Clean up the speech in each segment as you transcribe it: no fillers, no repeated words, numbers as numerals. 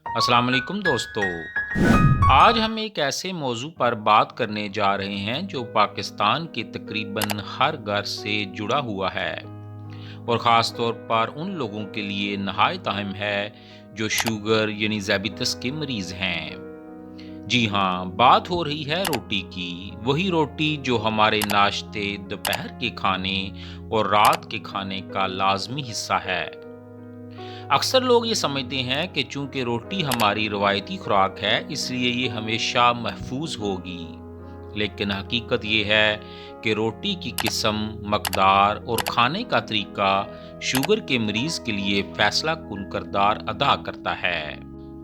अस्सलाम वालेकुम दोस्तों। आज हम एक ऐसे मौजू पर बात करने जा रहे हैं जो पाकिस्तान के तकरीबन हर घर से जुड़ा हुआ है और ख़ास तौर पर उन लोगों के लिए नहायत अहम है जो शुगर यानी ज़ैबितस के मरीज़ हैं। जी हाँ, बात हो रही है रोटी की। वही रोटी जो हमारे नाश्ते, दोपहर के खाने और रात के खाने का लाज़मी हिस्सा है। अक्सर लोग ये समझते हैं कि चूंकि रोटी हमारी रवायती खुराक है इसलिए ये हमेशा महफूज होगी, लेकिन हकीकत ये है कि रोटी की किस्म, मकदार और खाने का तरीका शुगर के मरीज के लिए फैसला कुन किरदार अदा करता है।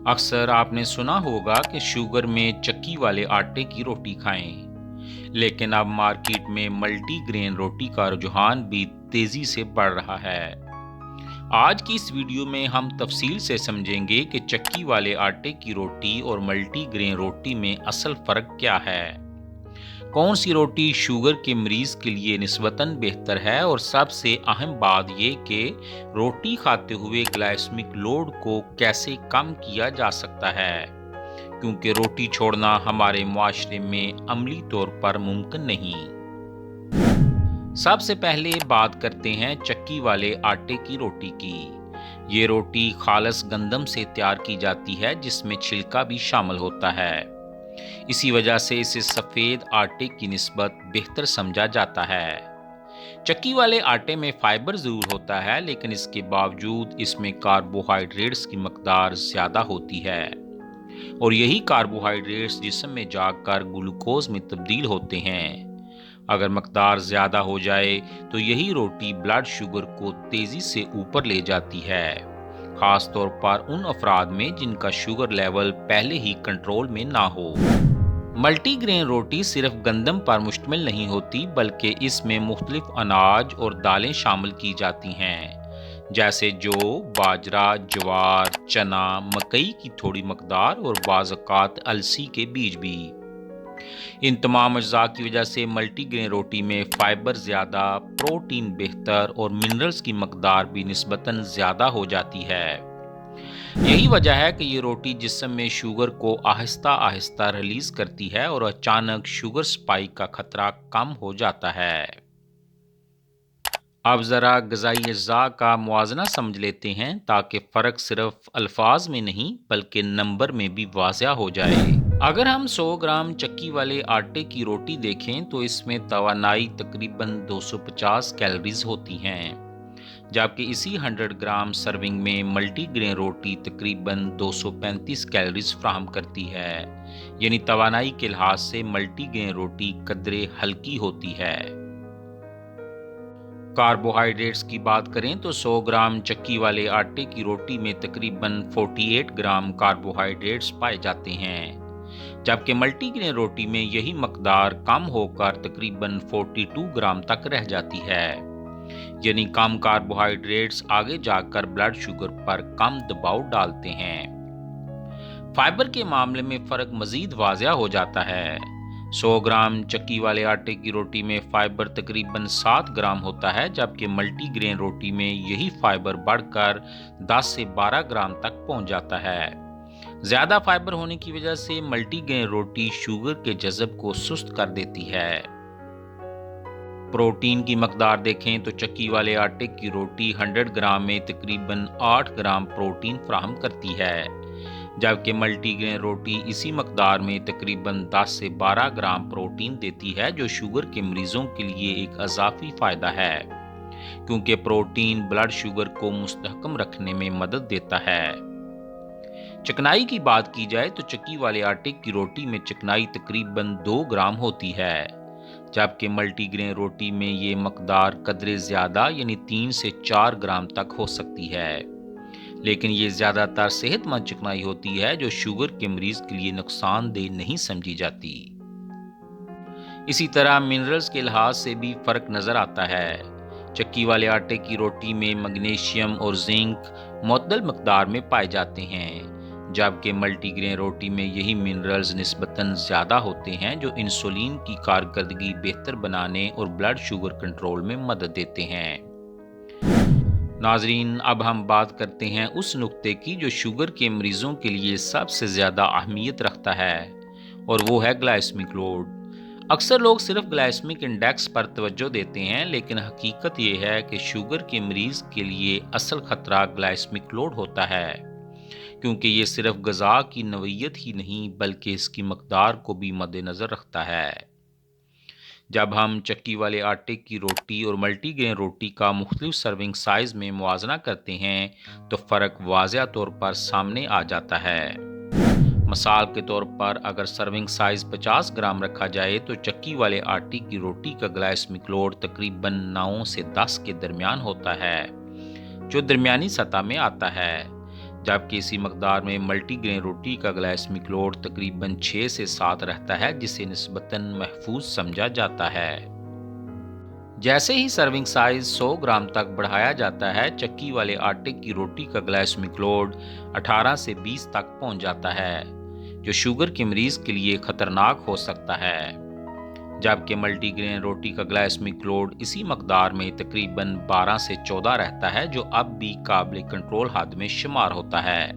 अक्सर आपने सुना होगा कि शुगर में चक्की वाले आटे की रोटी खाएं, लेकिन अब मार्केट में मल्टीग्रेन रोटी का रुझान भी तेजी से बढ़ रहा है। आज की इस वीडियो में हम तफसील से समझेंगे कि चक्की वाले आटे की रोटी और मल्टीग्रेन रोटी में असल फ़र्क क्या है, कौन सी रोटी शुगर के मरीज़ के लिए निस्बतन बेहतर है और सबसे अहम बात ये कि रोटी खाते हुए ग्लाइसेमिक लोड को कैसे कम किया जा सकता है, क्योंकि रोटी छोड़ना हमारे मुआशरे में अमली तौर पर मुमकिन नहीं। सबसे पहले बात करते हैं चक्की वाले आटे की रोटी की। ये रोटी खालस गंदम से तैयार की जाती है जिसमें छिलका भी शामिल होता है। इसी वजह से इसे सफ़ेद आटे की निस्बत बेहतर समझा जाता है। चक्की वाले आटे में फाइबर ज़रूर होता है, लेकिन इसके बावजूद इसमें कार्बोहाइड्रेट्स की मकदार ज़्यादा होती है और यही कार्बोहाइड्रेट्स जिस्म में जाकर ग्लूकोज में तब्दील होते हैं। अगर मकदार ज़्यादा हो जाए तो यही रोटी ब्लड शुगर को तेज़ी से ऊपर ले जाती है, ख़ास तौर पर उन अफराद में जिनका शुगर लेवल पहले ही कंट्रोल में ना हो। मल्टीग्रेन रोटी सिर्फ गंदम पर मुश्तमिल नहीं होती, बल्कि इसमें मुख्तलिफ अनाज और दालें शामिल की जाती हैं, जैसे जौ, बाजरा, ज्वार, चना, मकई की थोड़ी मकदार और बाज़ औक़ात अलसी के बीज भी। इन तमाम अज्जा की वजह से मल्टीग्रेन रोटी में फाइबर ज़्यादा, प्रोटीन बेहतर और मिनरल्स की मकदार भी निस्बतन ज़्यादा हो जाती है। यही वजह है कि ये रोटी जिस्म में शुगर को आहिस्ता आहिस्ता रिलीज करती है और अचानक शुगर स्पाइक का खतरा कम हो जाता है। अब ज़रा ग़िज़ाई अज्जा का मुआवजना समझ लेते हैं ताकि फ़र्क सिर्फ अल्फाज में नहीं बल्कि नंबर में भी वाज़ह हो जाए। अगर हम 100 ग्राम चक्की वाले आटे की रोटी देखें तो इसमें तवानाई तकरीबन 250 कैलोरीज होती हैं, जबकि इसी 100 ग्राम सर्विंग में मल्टीग्रेन रोटी तकरीबन 235 कैलोरीज फ्राहम करती है। यानी तवानाई के लिहाज से मल्टीग्रेन रोटी कदरे हल्की होती है। कार्बोहाइड्रेट्स की बात करें तो 100 ग्राम चक्की वाले आटे की रोटी में तकरीबन 48 ग्राम कार्बोहाइड्रेट्स पाए जाते हैं, जबकि मल्टीग्रेन रोटी में यही मकदार कम होकर तकरीबन 42 ग्राम तक रह जाती है। यानी कम कार्बोहाइड्रेट्स आगे जाकर ब्लड शुगर पर कम दबाव डालते हैं। फाइबर के मामले में फ़र्क मज़ीद वाज़ह हो जाता है। 100 ग्राम चक्की वाले आटे की रोटी में फाइबर तकरीबन 7 ग्राम होता है, जबकि मल्टीग्रेन रोटी में यही फाइबर बढ़कर 10 से 12 ग्राम तक पहुंच जाता है। ज़्यादा फाइबर होने की वजह से मल्टीग्रेन रोटी शुगर के जज़ब को सुस्त कर देती है। प्रोटीन की मकदार देखें तो चक्की वाले आटे की रोटी 100 ग्राम में तकरीबन 8 ग्राम प्रोटीन फ्राहम करती है, जबकि मल्टीग्रेन रोटी इसी मकदार में तकरीबन 10 से 12 ग्राम प्रोटीन देती है, जो शुगर के मरीजों के लिए एक अजाफी फ़ायदा है, क्योंकि प्रोटीन ब्लड शुगर को मुस्तहकम रखने में मदद देता है। चिकनाई की बात की जाए तो चक्की वाले आटे की रोटी में चिकनाई तकरीबन 2 ग्राम होती है, जबकि मल्टीग्रेन रोटी में ये मकदार कदरे ज़्यादा यानी 3 से 4 ग्राम तक हो सकती है, लेकिन ये ज़्यादातर सेहतमंद चिकनाई होती है जो शुगर के मरीज के लिए नुकसानदेह नहीं समझी जाती। इसी तरह मिनरल्स के लिहाज से भी फ़र्क नज़र आता है। चक्की वाले आटे की रोटी में मैग्नीशियम और जिंक मुअत्तदल मकदार में पाए जाते हैं, जबकि मल्टीग्रेन रोटी में यही मिनरल्स निस्बतन ज़्यादा होते हैं जो इंसुलिन की कारकर्दगी बेहतर बनाने और ब्लड शुगर कंट्रोल में मदद देते हैं। नाजरीन, अब हम बात करते हैं उस नुक्ते की जो शुगर के मरीजों के लिए सबसे ज़्यादा अहमियत रखता है, और वो है ग्लाइसेमिक लोड। अक्सर लोग सिर्फ ग्लाइसेमिक इंडेक्स पर तवज्जो देते हैं, लेकिन हकीकत ये है कि शुगर के मरीज के लिए असल खतरा ग्लाइसेमिक लोड होता है, क्योंकि ये सिर्फ ग़िज़ा की नौइयत ही नहीं बल्कि इसकी मकदार को भी मद्देनज़र रखता है। जब हम चक्की वाले आटे की रोटी और मल्टीग्रेन रोटी का मुख्तलिफ सर्विंग साइज़ में मुआवजा करते हैं तो फ़र्क वाज़ह तौर पर सामने आ जाता है। मिसाल के तौर पर अगर सर्विंग साइज़ 50 ग्राम रखा जाए तो चक्की वाले आटे की रोटी का ग्लाइसेमिक लोड तकरीबन 9 से 10 के दरमियान होता है, जो दरमियानी सतह में आता है, जबकि इसी मकदार में मल्टीग्रेन रोटी का ग्लाइसेमिक लोड तकरीबन 6 से 7 रहता है, जिसे निस्बतन महफूज समझा जाता है। जैसे ही सर्विंग साइज 100 ग्राम तक बढ़ाया जाता है, चक्की वाले आटे की रोटी का ग्लाइसेमिक लोड 18 से 20 तक पहुंच जाता है, जो शुगर के मरीज के लिए खतरनाक हो सकता है, जबकि मल्टीग्रेन रोटी का ग्लाइसेमिक लोड इसी मकदार में तकरीबन 12 से 14 रहता है, जो अब भी काबिल कंट्रोल हद में शुमार होता है।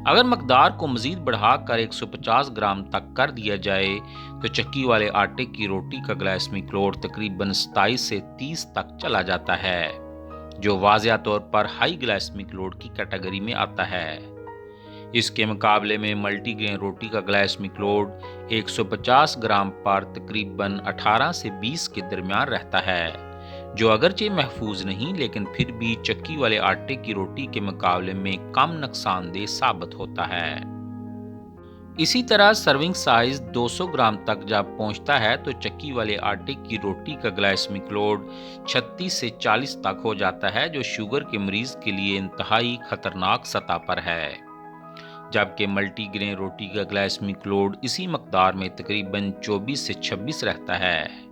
अगर मकदार को मजीद बढ़ाकर 150 ग्राम तक कर दिया जाए तो चक्की वाले आटे की रोटी का ग्लाइसेमिक लोड तकरीबन 27 से 30 तक चला जाता है, जो वाज़िया तौर पर हाई ग्लाइसेमिक लोड की कैटेगरी में आता है। इसके मुकाबले में मल्टीग्रेन रोटी का ग्लाइसेमिक लोड 150 ग्राम पर तकरीबन 18 से 20 के दरमियान रहता है, जो अगरचे महफूज नहीं लेकिन फिर भी चक्की वाले आटे की रोटी के मुकाबले में कम नुकसानदेह साबित होता है। इसी तरह सर्विंग साइज 200 ग्राम तक जब पहुंचता है तो चक्की वाले आटे की रोटी का ग्लाइसेमिक लोड 36 से 40 तक हो जाता है, जो शुगर के मरीज के लिए इंतहाई खतरनाक सतह पर है, जबकि मल्टीग्रेन रोटी का ग्लाइसेमिक लोड इसी मकदार में तकरीबन 24 से 26 रहता है।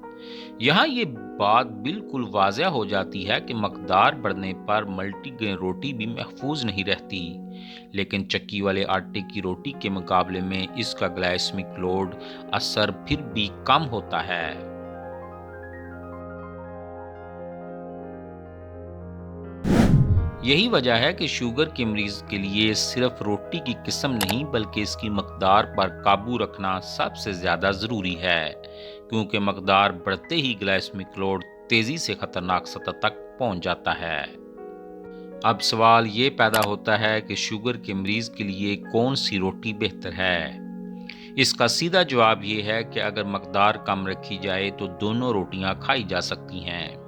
यहाँ ये बात बिल्कुल वाज़ह हो जाती है कि मकदार बढ़ने पर मल्टीग्रेन रोटी भी महफूज नहीं रहती, लेकिन चक्की वाले आटे की रोटी के मुकाबले में इसका ग्लाइसेमिक लोड असर फिर भी कम होता है। यही वजह है कि शुगर के मरीज के लिए सिर्फ रोटी की किस्म नहीं बल्कि इसकी मकदार पर काबू रखना सबसे ज़्यादा ज़रूरी है, क्योंकि मकदार बढ़ते ही ग्लाइसेमिक लोड तेज़ी से ख़तरनाक सतह तक पहुंच जाता है। अब सवाल ये पैदा होता है कि शुगर के मरीज के लिए कौन सी रोटी बेहतर है। इसका सीधा जवाब ये है कि अगर मकदार कम रखी जाए तो दोनों रोटियां खाई जा सकती हैं,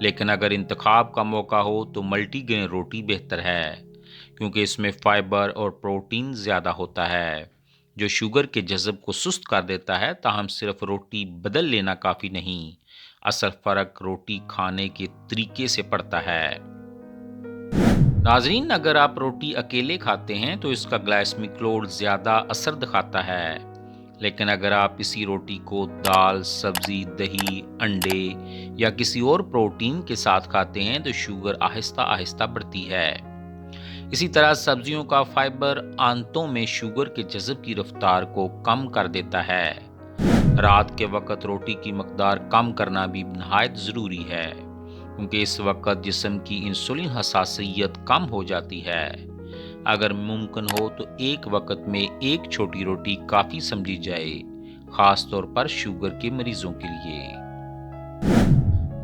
लेकिन अगर इंतखाब का मौका हो तो मल्टीग्रेन रोटी बेहतर है, क्योंकि इसमें फाइबर और प्रोटीन ज़्यादा होता है, जो शुगर के जज़ब को सुस्त कर देता है। ताहम सिर्फ रोटी बदल लेना काफ़ी नहीं, असल फ़र्क रोटी खाने के तरीके से पड़ता है। नाजरीन, अगर आप रोटी अकेले खाते हैं तो इसका ग्लाइसेमिक लोड ज़्यादा असर दिखाता है, लेकिन अगर आप इसी रोटी को दाल, सब्जी, दही, अंडे या किसी और प्रोटीन के साथ खाते हैं तो शुगर आहिस्ता आहिस्ता बढ़ती है। इसी तरह सब्जियों का फाइबर आंतों में शुगर के जज़ब की रफ्तार को कम कर देता है। रात के वक्त रोटी की मकदार कम करना भी नहायत ज़रूरी है, क्योंकि इस वक्त जिस्म की इंसुलिन हसासियत कम हो जाती है। अगर मुमकिन हो तो एक वक्त में एक छोटी रोटी काफ़ी समझी जाए, ख़ास तौर पर शुगर के मरीजों के लिए।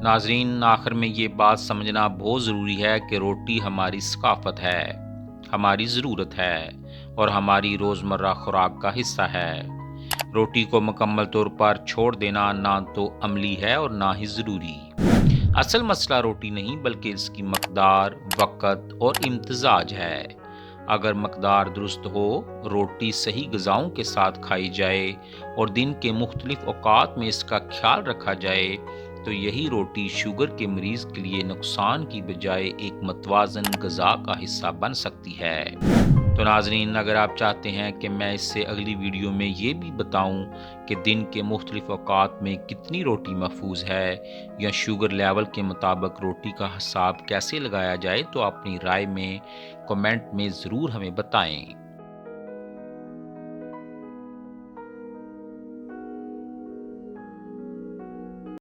नाजरीन, आखिर में ये बात समझना बहुत ज़रूरी है कि रोटी हमारी सकाफत है, हमारी ज़रूरत है और हमारी रोज़मर्रा खुराक का हिस्सा है। रोटी को मुकम्मल तौर पर छोड़ देना ना तो अमली है और ना ही ज़रूरी। असल मसला रोटी नहीं बल्कि इसकी मकदार, वक़्त और इम्तिज़ाज है। अगर मकदार दुरुस्त हो, रोटी सही ग़िज़ाओं के साथ खाई जाए और दिन के मुख्तलिफ औक़ात में इसका ख्याल रखा जाए तो यही रोटी शुगर के मरीज़ के लिए नुकसान की बजाय एक मतवाज़न ग़िज़ा का हिस्सा बन सकती है। तो नाज़रीन, अगर आप चाहते हैं कि मैं इससे अगली वीडियो में ये भी बताऊं कि दिन के मुख्तलिफ औक़ात में कितनी रोटी महफूज है या शुगर लेवल के मुताबिक रोटी का हिसाब कैसे लगाया जाए, तो अपनी राय में कमेंट में ज़रूर हमें बताएं।